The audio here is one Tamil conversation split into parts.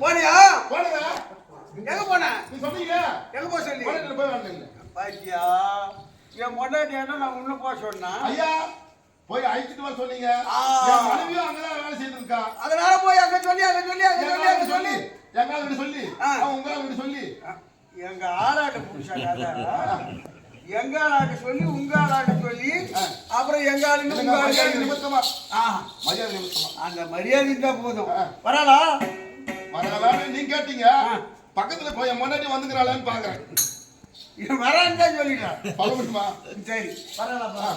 போனியா? போனதா? எங்க போன? நீ சொன்னீங்க. எங்க போக சொல்லி? போனதுல போய் வரல. பாத்தியா? என் பொண்டாட்டி என்ன நான் உன்ன போக சொன்னா? ஐயா போய் அழைச்சிட்டு வர சொன்னீங்க. என் மனைவியும் அங்கதான் வேலை செய்திருக்கா. அதனால போய் அங்க சொல்லி எங்க ஆளுகிட்ட சொல்லி உங்க ஆளுகிட்ட சொல்லி எங்க ஆளாட்ட புடிச்சாங்க. எங்க ஆளாட்ட சொல்லி உங்க ஆளாட்ட சொல்லி அப்புறம் எங்க ஆளுங்க உங்க ஆளுங்க நிமித்தமா மரியாதை நிமித்தமா அந்த மரியாதை தான் போதும். வராளா? வரலான்னு நீங்க கேட்டீங்க. பக்கத்துல போய் என் முன்னாடி வந்துக்கிறாளான்னு பாக்குறேன். வரான்னு தான் சொல்லிட்டேன். சொல்ல முடியுமா? சரி வரலாப்பா.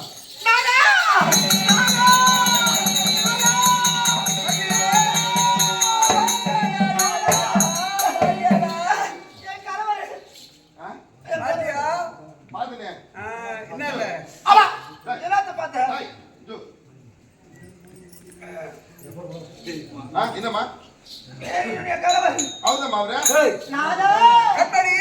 என்ன இல்ல என்னம்மா அவர்தான் அவரு எப்படி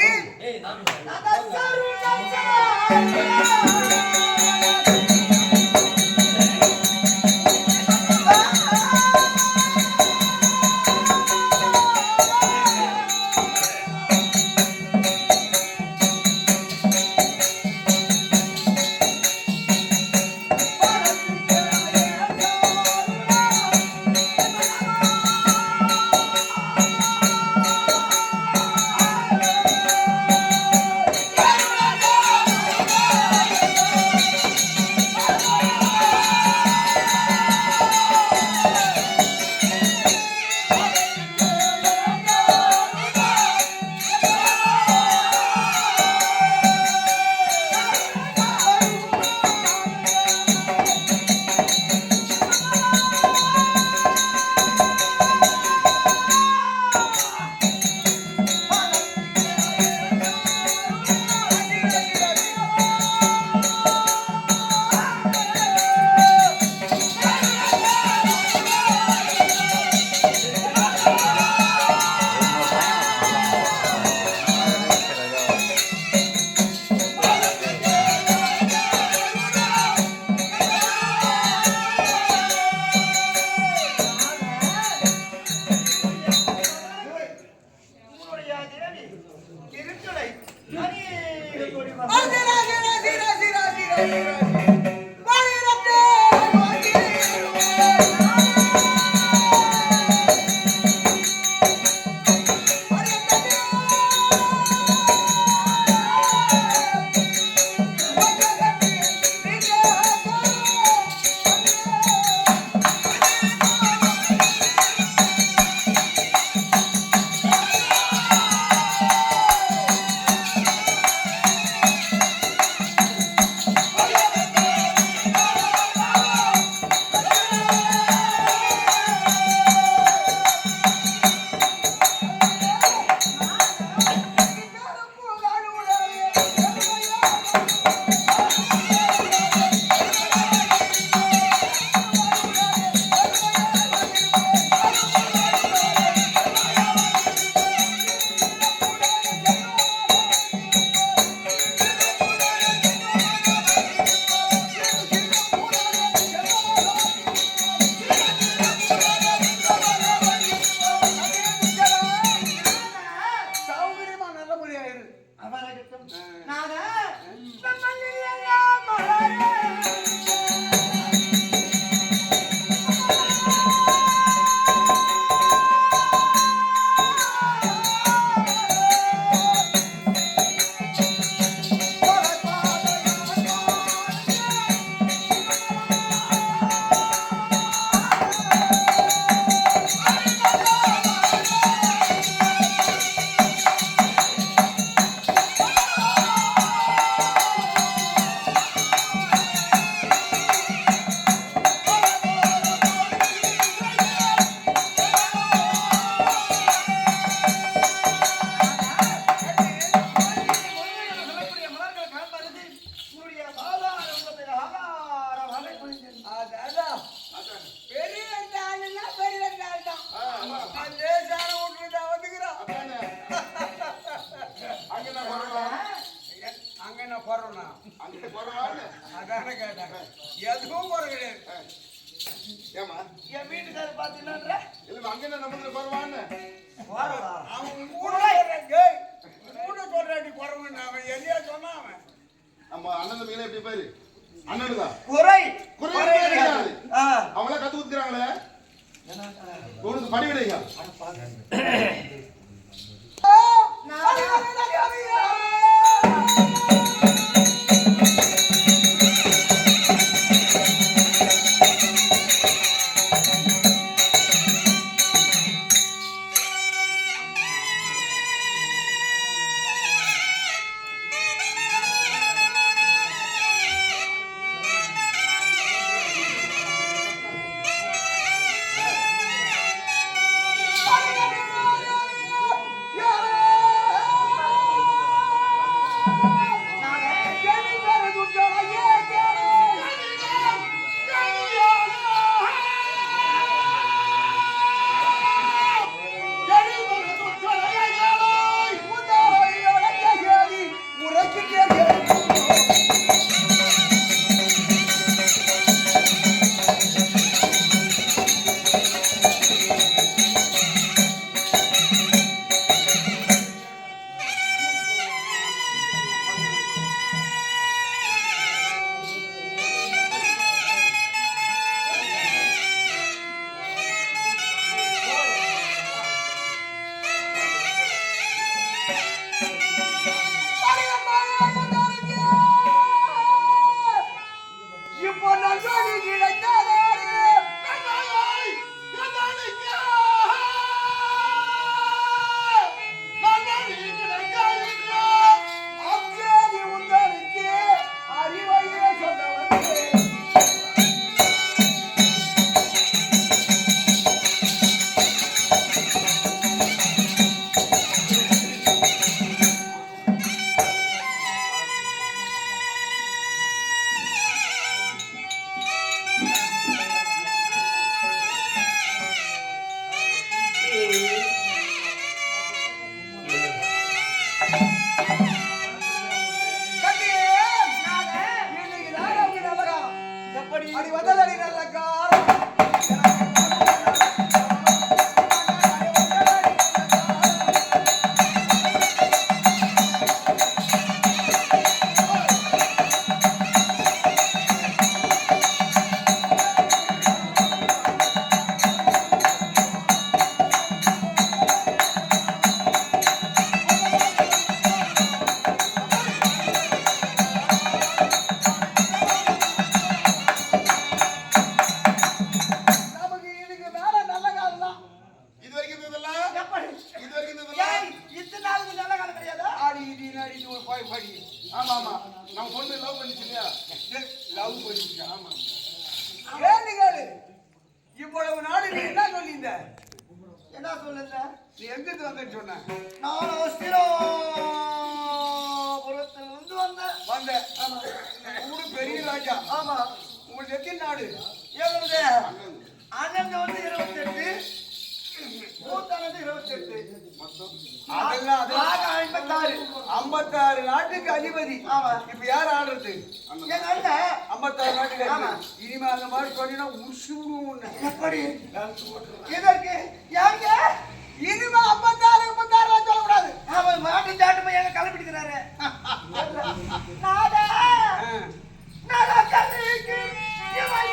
அங்க என்ன நம்ம குறவான்னு அவன் கூட சொல்றாடி குறவுன்னு அவன் எதையா சொன்னான் அவன். நம்ம அண்ணன் தம்பிகளே எப்படி பேரு அண்ணனுதான் குறை கிடையாது. அவங்கள கத்து குத்துறாங்களே உனக்கு படி விடைங்க ஆமா ஆமா நம்ம பொண்ணு லவ் பண்ணிச்சு இல்லையா லவ் பண்ணிச்சு ஆமா கேளுங்க இவ்வளவு நாடு நீ என்ன சொல்லியிருந்த என்ன சொல்லுங்க நீ எங்கிருந்து வந்தேன்னு சொன்ன நான் அஸ்திராபுரத்திலிருந்து வந்தேன் ஊரு பெரிய ராஜா ஆமா உங்களுக்கு எத்தனை நாடு எவ்வளவு அண்ணன் வந்து 28 மூத்தானது 28 அதெல்லாம் 56 நாட்டுக்கு அதிபதி ஆமா இப்ப யார் ஆடுறது எங்க அண்ணன் 56 நாட்டுக்கு அதிபதி இனிமே அந்த மாதிரி சொன்னீங்கன்னா உசு விடுவோம் எப்படி இதற்கு யாங்க இனிமே 56 சொல்லக்கூடாது அவன் மாட்டு சாட்டு போய் எங்க கிளம்பிட்டுக்கிறாரு நாடா நாடா கல்விக்கு இவன்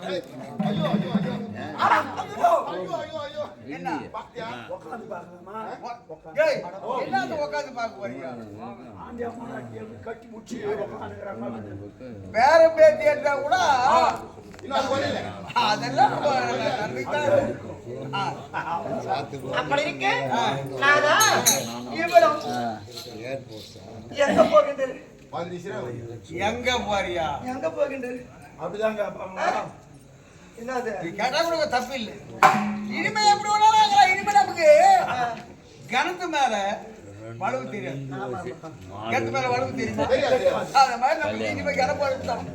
ஏய், ஐயோ ஐயோ ஐயோ ஐயோ ஐயோ ஐயோ என்ன பாத்தியா உட்காந்து பார்க்கலாமா ஏய் என்னது உட்கார்ந்து பார்க்க போறீங்க ஆண்டி அம்மா கட்டி முச்சி உட்காந்துக்கிறாங்க வேற பேத்தி எடுத்தா கூட இன்னும் அது வரல அதெல்லாம் நம்ம நம்பித்தான் இருக்கும். அப்படி இருக்கு நானா இவ்வளவு எங்க போகின்றது எங்க போறியா எங்க போகின்றது அப்படிதாங்க என்னது நீ கேட்டா கூட தப்பு இல்லை இனிமே எப்படி வேணாலும் ஆகலாம். இனிமே நமக்கு கணத்து மேல வலுவு தெரியாது கணத்து மேல வலுவு தெரியுமா அந்த மாதிரி நமக்கு இனிமே கிணப்பு அழுத்தம்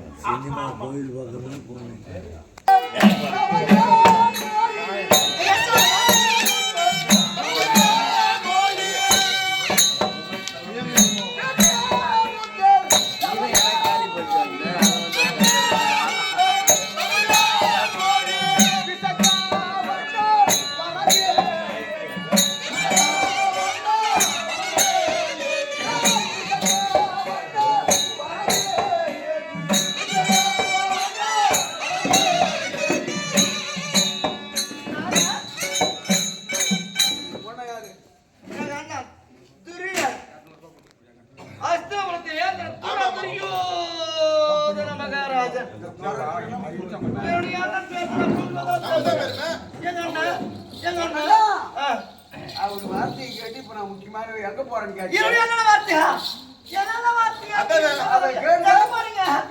அவரு வார்த்தையை கேட்டு இப்ப நான் முக்கியமான எங்க போறேன்னு கேட்டேன்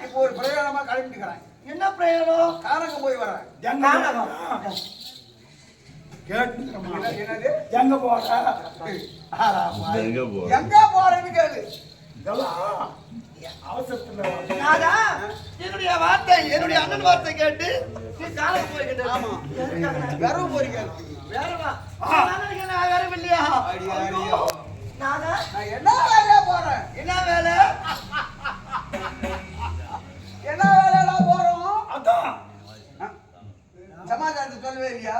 இப்போ ஒரு பிரயாணமா கிளம்பிட்டுக்கிறேன் என்ன பிரயோகம் கானகம் போய் வரேன் என்னது எங்க போற எங்க போறேன்னு கேளு நானா என்னுடைய வார்த்தை என்னுடைய அண்ணன் வார்த்தை கேட்டு நீ காலம் போய்கிட்ட ஆமா வெறும் போறீங்க வேறவா அண்ணனுக்கு நான் வேற இல்லையா ஐயோ. நானா நான் என்ன வேலையா போறேன் என்ன வேலை என்ன வேலையெல்லாம் போறோம் அதான் சமாதானத்தை சொல்லவே இல்லையா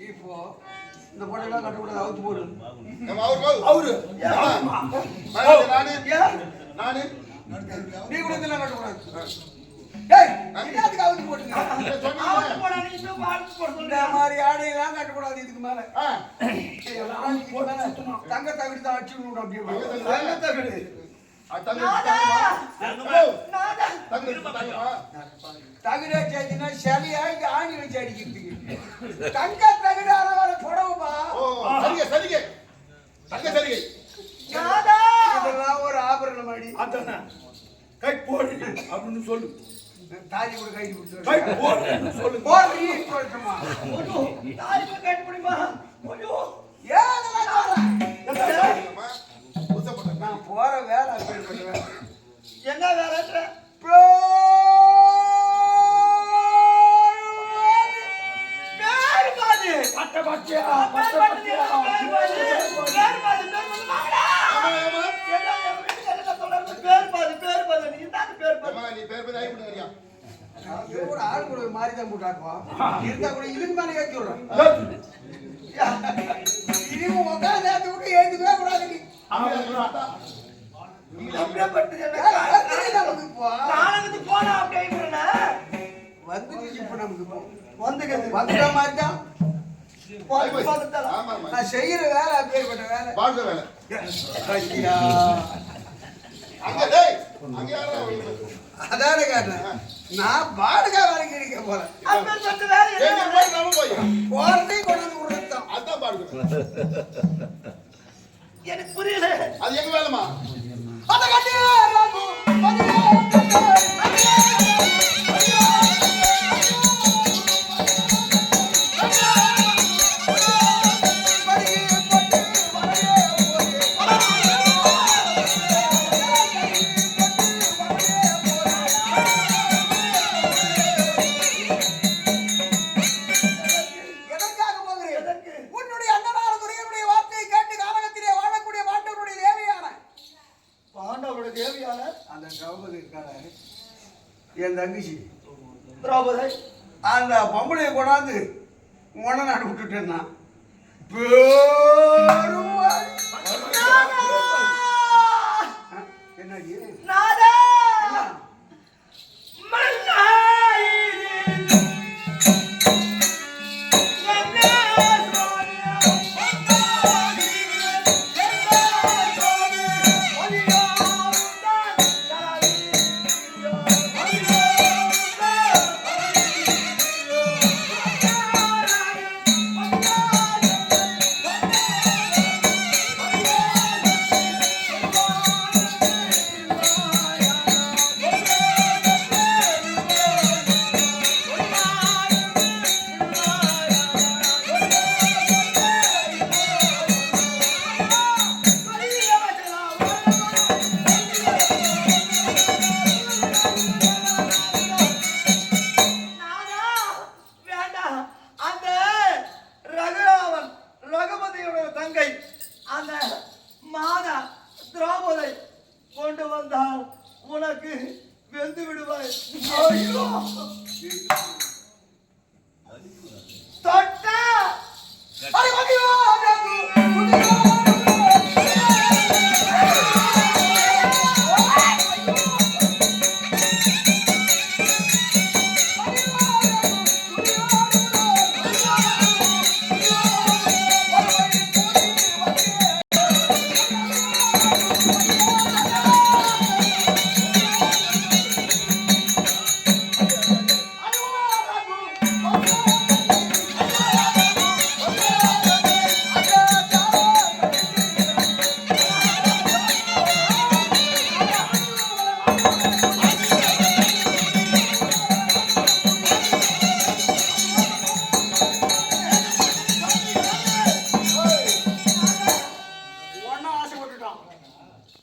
இப்போ இந்த பொண்ணெல்லாம் கட்டக்கூடாது அவுத்து போடு அவரு நானு நீ கூட இதெல்லாம் கட்டக்கூடாது ஏய் என்னத்துக்கு அவுத்து போட்டுங்க அவன் போடா நீ இன்னும் வாழ்த்து போட இந்த மாதிரி ஆடையெல்லாம் கட்டக்கூடாது இதுக்கு மேல தங்க தகுதி தான் அடிச்சு விடணும் அப்படியே தங்க தகடு தகுதி அடிச்சாச்சுன்னா சளியா இங்க ஆணி வச்சு அடிக்கிறதுக்கு தங்க தகுதி அளவான புடவுப்பா இதெல்லாம் ஒரு ஆபரணம் அடி அதானே கை போடு அப்படின்னு சொல்லு தாலி கூட கைது கொடுத்து கை போடு சொல்லு போடுறீ சொல்லட்டுமா தாலி கட்ட முடியுமா ஐயோ ஏன் நான் போற வேலை அப்படி வேலை என்ன வேலை பட்ட பட்டியா பட்ட பட்டியா நீ பேர் பண்ணி ஆகி விடுறியா கூட ஆடு கூட மாதிரி தான் போட்டாக்குவோம் இருந்தா கூட இதுக்கு மேலே ஏற்றி விடுறோம் இனிமே உட்காந்து நேரத்தை விட்டு எழுந்துக்கவே கூடாது நீ நாளைக்கு போனா அப்படியே வந்துட்டு இப்ப நமக்கு வந்துக்கிறது வந்துட்ட மாதிரி தான் ஆமா ஆமா நான் செய்யற வேலை அப்பேற்பட்ட வேலை பாடுற வேலை ஐயா அங்க டேய் அங்க யாரோ அதானே கேட்டேன் நான் பாடுகா வரைக்கும் இருக்க போறேன் அப்பேற்பட்ட வேலை ஏய் நீ போய் நம்ம போய் போறதே கொண்டு வந்து விடுறதான் அதான் பாடுற எனக்கு புரியல அது எங்க வேலைமா அத கட்டியா ராகு என் தங்கச்சி திரௌபதி அந்த பொம்பளையை கொண்டாந்து உன்ன நாடு விட்டுட்டேன்னா என்னடி நாதா என்ன? கொண்டு வந்தால் உனக்கு வெந்து விடுவாய் தொட்டா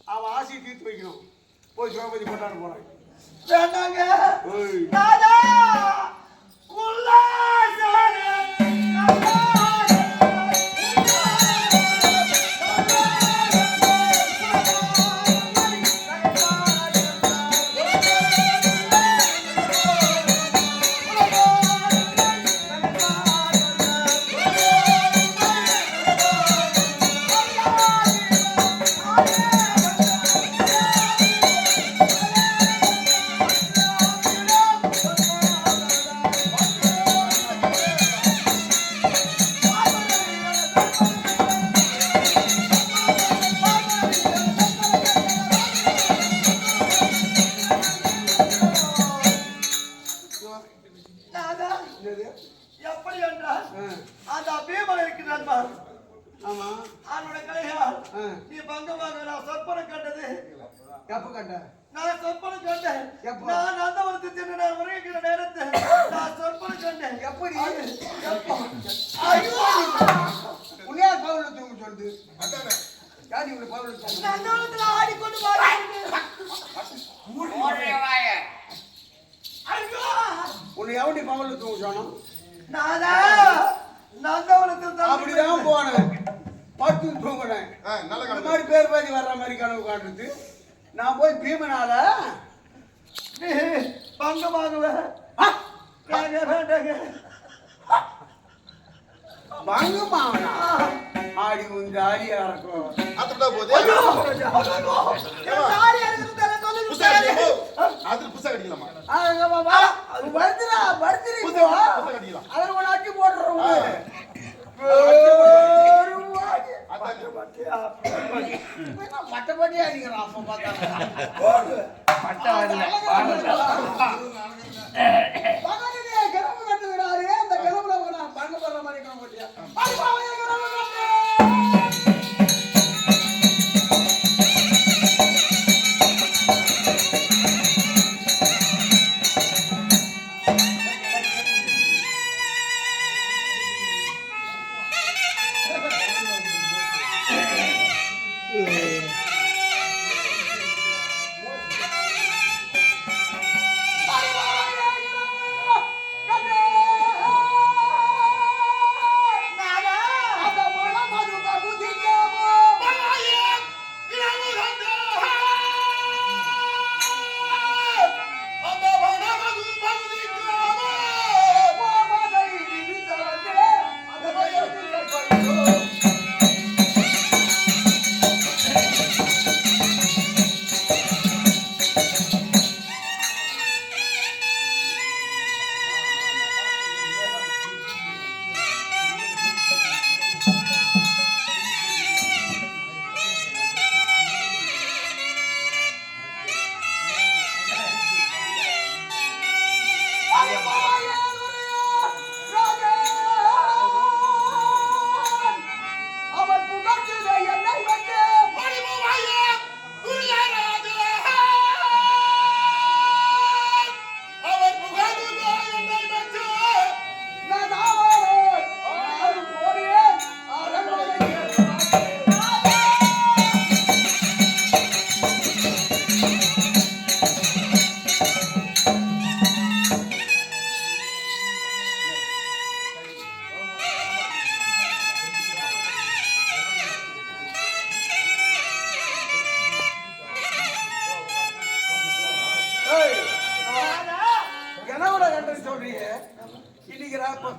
அவன் ஆசையை தீர்த்து வைக்கணும் போய் திரௌபதி கொண்டாட போறேன் வேண்டாங்க நாதா எப்படி என்றால் அந்த பீமன் இருக்கிறான் ஆமா அவனுடைய கலையால் நீ பங்கமாக நான் சொற்பனை கண்டது எப்ப கண்ட நான் சொற்பனை கண்டேன் எப்போ? நான் நந்தவனத்தை சென்று நான் உரைகிற நேரத்தை நான் சொற்பனை கண்டேன் எப்படி எப்போ? உன்னையா பவுல தூங்க சொல்லுது யாரு இவனை பவுல தூங்க நந்தவனத்தில் ஆடிக்கொண்டு வாருங்கள் உன்னை எப்படி பவுல தூங்க சொன்னோம் நாதா நந்தவனத்தில் அப்படிதான் போனேன் பத்து தூங்கினேன் நல்ல இந்த கணக்கு மாதிரி பேர் பாதி வர்ற மாதிரி கனவு காட்டுறது நான் போய் பீமனால பங்கு வாங்குவேன். பங்குமாவனா ஆடி உன் ஜாலியா இருக்கும். அதுடா போதே அது புசா கடிக்கலாமா பட்டப்பட்டி அடிக்கிறான் அப்ப பார்த்தா கிளம்பு கட்டுகிறாரு. அந்த கிளம்புல பங்கு போடுற மாதிரி கிளம்பியா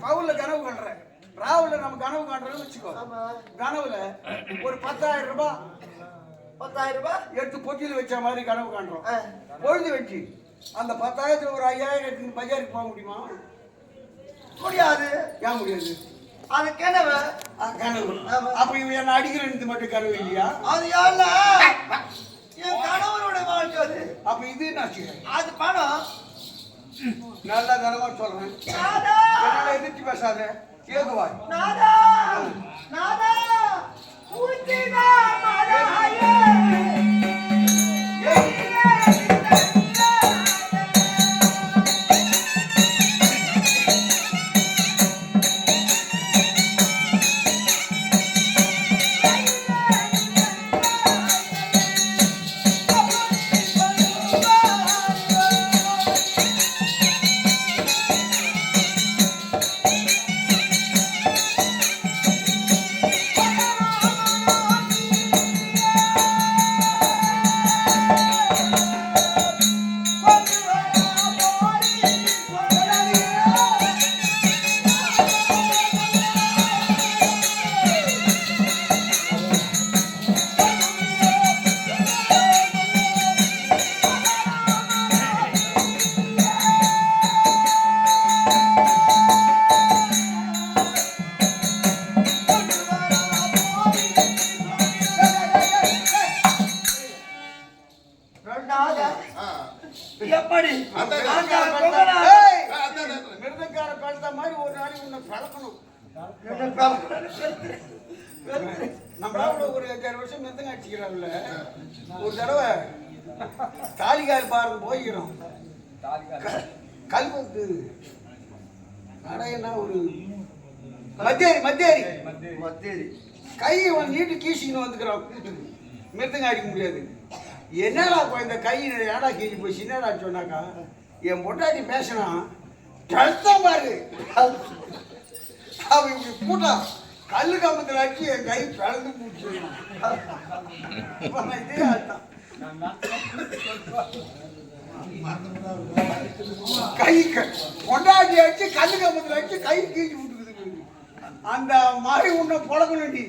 பவுல்ல கனவு காண்றேன். ராவுல நம்ம கனவு காண்றோம்னு வச்சுக்கோ. கனவுல ஒரு 10,000 ரூபாய் 10,000 ரூபாய் எடுத்து பொட்டியில் வச்ச மாதிரி கனவு காண்றோம். பொழுது வச்சு அந்த 10,000 ஒரு 5,000 எடுத்து பஜாருக்கு போக முடியுமா? முடியாது. ஏன் முடியாது? அது கனவு. கனவு. அப்ப இவன் என்ன அடிக்கிறேன்னு மட்டும் கனவு இல்லையா? அது யாருல என் கணவனோட வாழ்க்கை அது. அப்ப இது என்ன? அது பணம். நல்லா கனவா சொல்றேன். என்னால எதிர்த்து பேசாத. கேக்குவாய். நாதா நாதா ஊத்தினா மராயே எப்படி மிருதக்கார கழுத்த மாதிரி ஒரு நாளைக்கு உன்னை பழக்கணும். நம்மளால ஒரு 5 வருஷம் மிருதங்க அடிச்சுக்கிறாங்கல்ல. ஒரு தடவை தாலிகால் பாருங்க போய்க்கிறோம். கல்வத்து என்ன ஒரு மத்தியேரி மத்தியேரி மத்தேரி கை நீட்டு கீசின்னு வந்துக்கிறான். மிருதங்க அடிக்க முடியாது. என்னடா இந்த கை ஏடா கீழி போய் சின்னடா சொன்னாக்கா என் பொண்டாட்டி பேசினா கழுத்தம் பாரு. அவன் இப்படி கூட்டா கல்லு கம்பத்தில் அடிச்சு என் கை பிளந்து போச்சு. இதே அர்த்தம் கை கொண்டாடி அடிச்சு கண்ணு கம்பத்துல அடிச்சு கை கீழ்ச்சி விட்டுக்குது. அந்த மாதிரி உன்னை புழக்கணும் நீ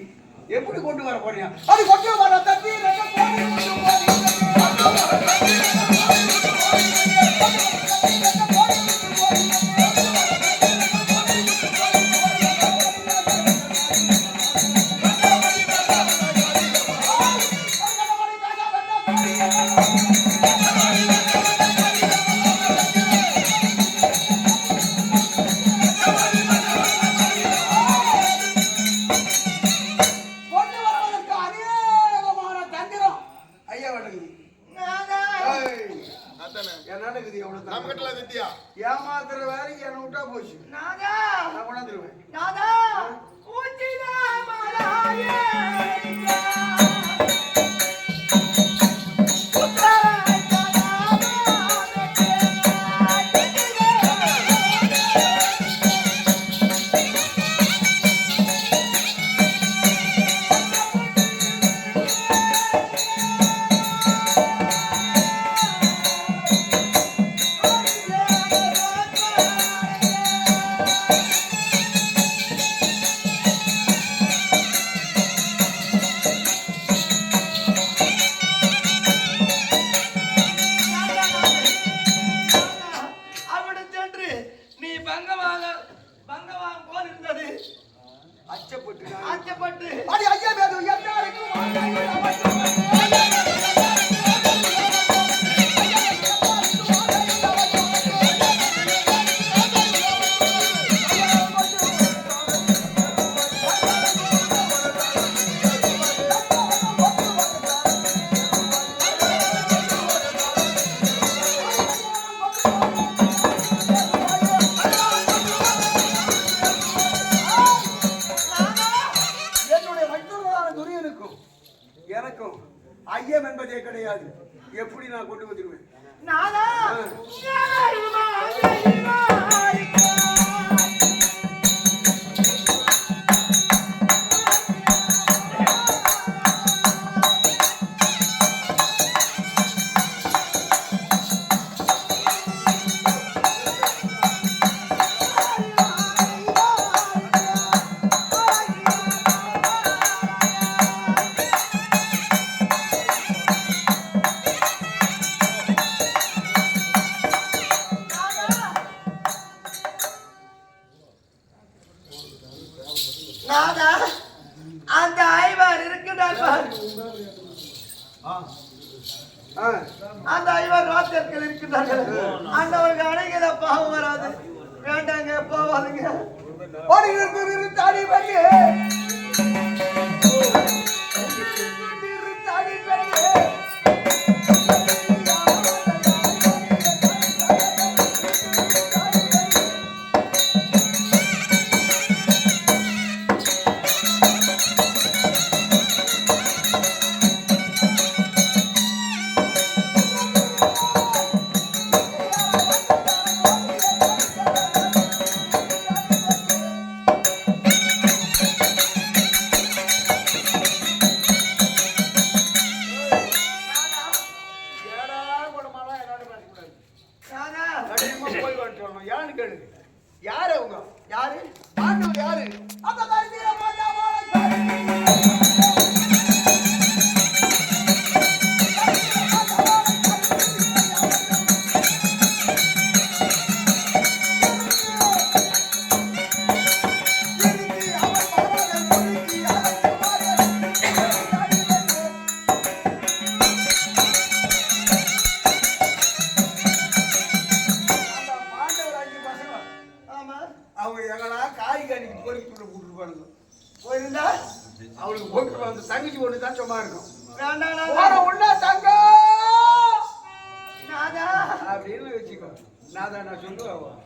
எப்படி கொண்டு வர போறீங்க? அது கொண்டு வர தட்டி ஏமாத்துற வேலைக்கு என்ன விட்டா போச்சு. நான் கொண்டாந்துருவேன். அச்சப்பட்டு அடி ஐயா வேது எனக்கும் ஐயம் என்பதே கிடையாது. எப்படி நான் கொண்டு வந்துடுவேன்? அந்த ஐவர் இருக்கிறார். அந்த ஐவர் ராத்தியர்கள் இருக்கிறார்கள். அந்தவருக்கு அணைகிற பாவம் வராது. வேண்டாங்க, போவாதுங்க. யாரு அவங்க? யாரு யாரு? அவங்க எங்களா காய்கறிக்கு பொறுப்புள்ள கூட்டுருப்பாங்க. போயிருந்தா அவளுக்கு போட்டு வந்து தங்கச்சி ஒண்ணு தான் சும்மா இருக்கும். உள்ள தங்கம் அப்படின்னு வச்சுக்கோ. நான் சொல்லுவேன்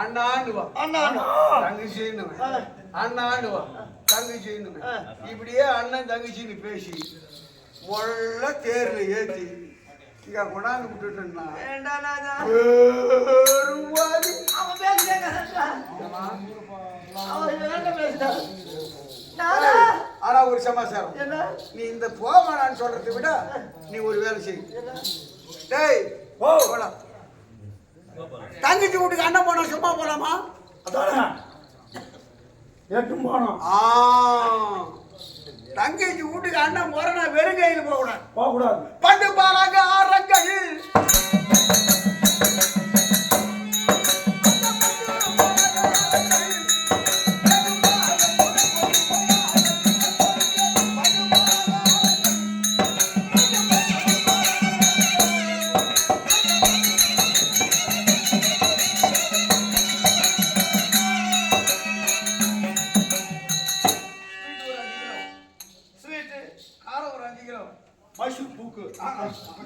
அண்ணாண்டுவா தங்கச்சின்னுவேன். அண்ணாண்டுவா தங்கச்சின்னுவேன். இப்படியே அண்ணன் தங்கச்சின்னு பேசி முள்ள தேர்ல ஏத்தி இங்க கொண்டாந்து விட்டுட்டா ஆனா ஒரு சமாச்சாரம். நீ இந்த போவானான்னு சொல்றதை விட நீ ஒரு வேலை செய். டேய் ஓ போலாம். தங்கச்சி வீட்டுக்கு அண்ணன் போனா சும்மா போலாமா? அதானே எட்டும் போனோம் தங்கச்சி வீட்டுக்கு அண்ணன் போறனா வெறும் கையில் போகக்கூடாது. போகக்கூடாது. பண்டு பாராங்க ஆரங்கள் மைசூர் பூக்கு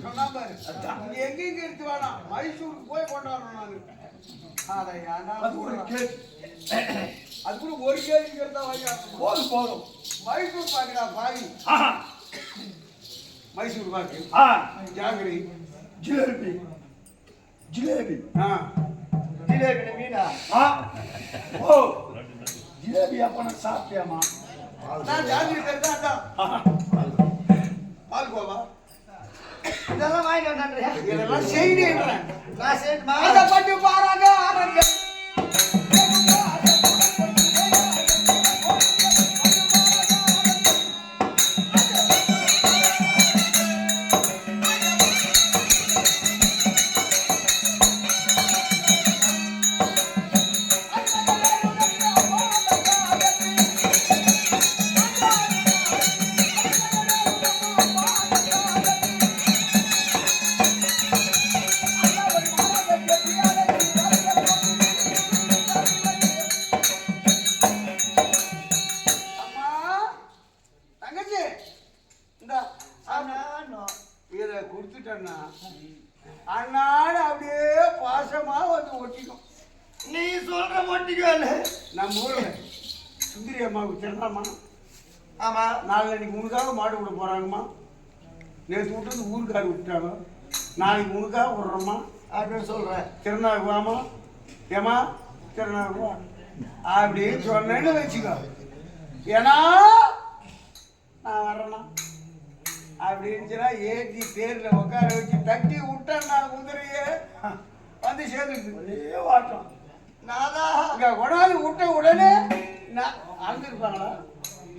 சொன்னா பாரு. எங்கெங்க எடுத்து வேணாம், மைசூருக்கு போய் கொண்டாடணும் நானு. அட ஏன்டா அது ஒரு கேக். அது கூட ஒரு கேள்விங்கிறதா வாங்கி போதும் போதும். மைசூர் பாக்குடா பாவி. ஆஹா மைசூர் பாக்கு ஜாங்கிரி ஜிலேபி ஜிலேபி ஜிலேபி மீனா ஆ ஓ ஜிலேபி அப்பன சாப்பிட்டியாமா? நான் ஜாங்கிரி தெரிஞ்சா அதான் ஆஹா பால்கோவா இதெல்லாம் வாங்கிட்டு வந்தான்றியா? இதெல்லாம் செய்யறேன். நான் சேர்த்துமா அத பட்டு பாராங்க ஆரங்க கொடுத்துட்டேன்னா அண்ணாடு அப்படியே பாசமா வந்து ஒட்டிக்கும். நீ சொல்ற மாட்டிக்கல. நம்ம ஊர்ல சுந்தரி அம்மாவுக்கு சொன்னாமா, ஆமா நாளைக்கு உனக்காக மாடு விட போறாங்கம்மா, நேற்று விட்டு ஊருக்காரு விட்டுட்டாங்க, நாளைக்கு உனக்காக விடுறோம்மா அப்படின்னு சொல்றேன். திருநாவுக்கு வாமா ஏமா திருநாவுக்கு வா அப்படின்னு சொன்னேன்னு வச்சுக்கோ. ஏன்னா நான் வர்றேன்னா அப்படின்னுச்சுன்னா ஏற்றி தேர்ல உட்கார வச்சு தட்டி விட்டேன் நான் குதிரையே வந்து சேர்ந்துருக்கு. ஒரே வாட்டம். நானா இங்க கொண்டாந்து விட்ட உடனே நான் அழுந்துருப்பாங்களா?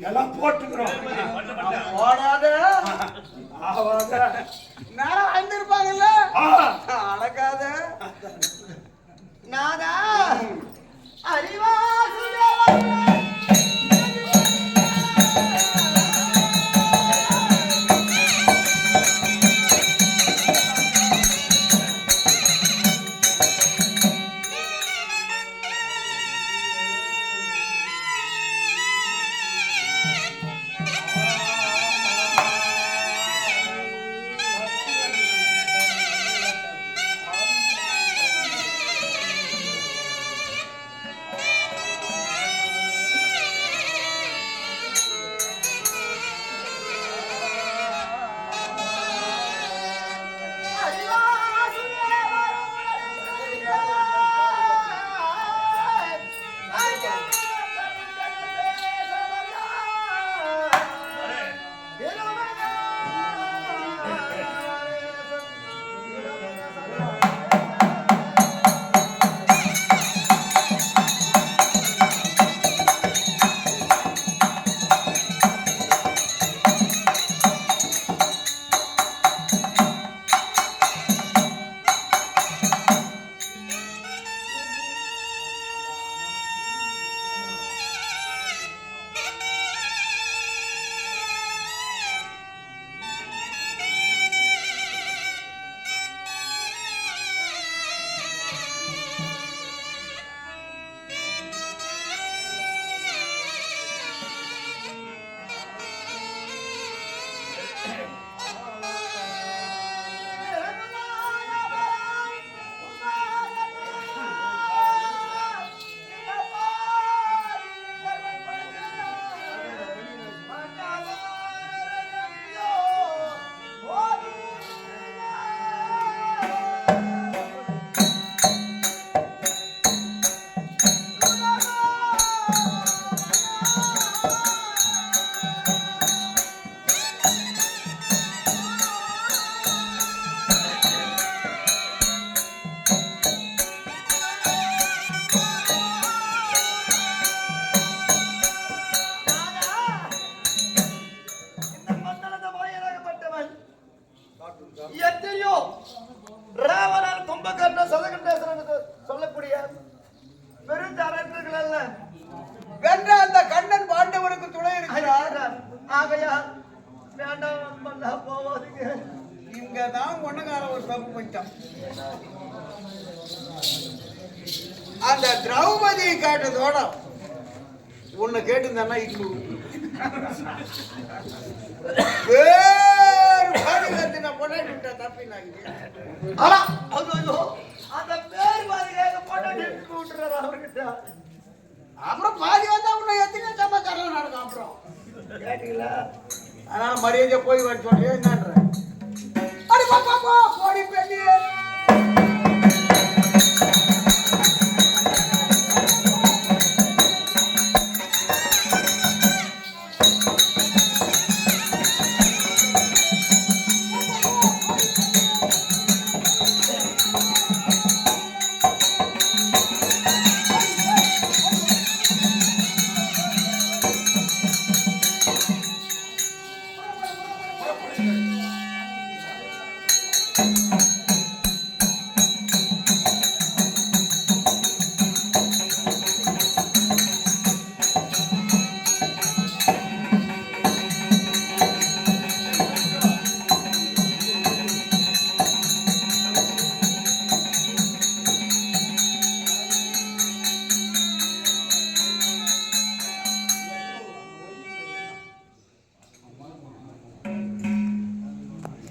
எல்லாம் போட்டுக்கிறோம். போடாத ஆவாத நேரம் அழுந்திருப்பாங்கல்ல, அழகாத நாதா அறிவா அந்த திரௌபதியை கேட்டதோட உன்னை கேட்டுந்தானா இட்டு வேறு பாதுகாத்து நான் பொண்டாட்டி விட்டா தப்பினாங்க. ஆனா ஐயோ அந்த பேர் மாதிரியாக பொண்டாட்டி விட்டுறாரு அவர்கிட்ட. அப்புறம் பாதி வந்தா உன்னை எத்தனை சமாச்சாரம் நடக்கும். அப்புறம் கேட்டீங்களா? அதனால மரியாதை போய் வர சொல்றியா என்னன்ற? அடி பாப்பா போடி பெண்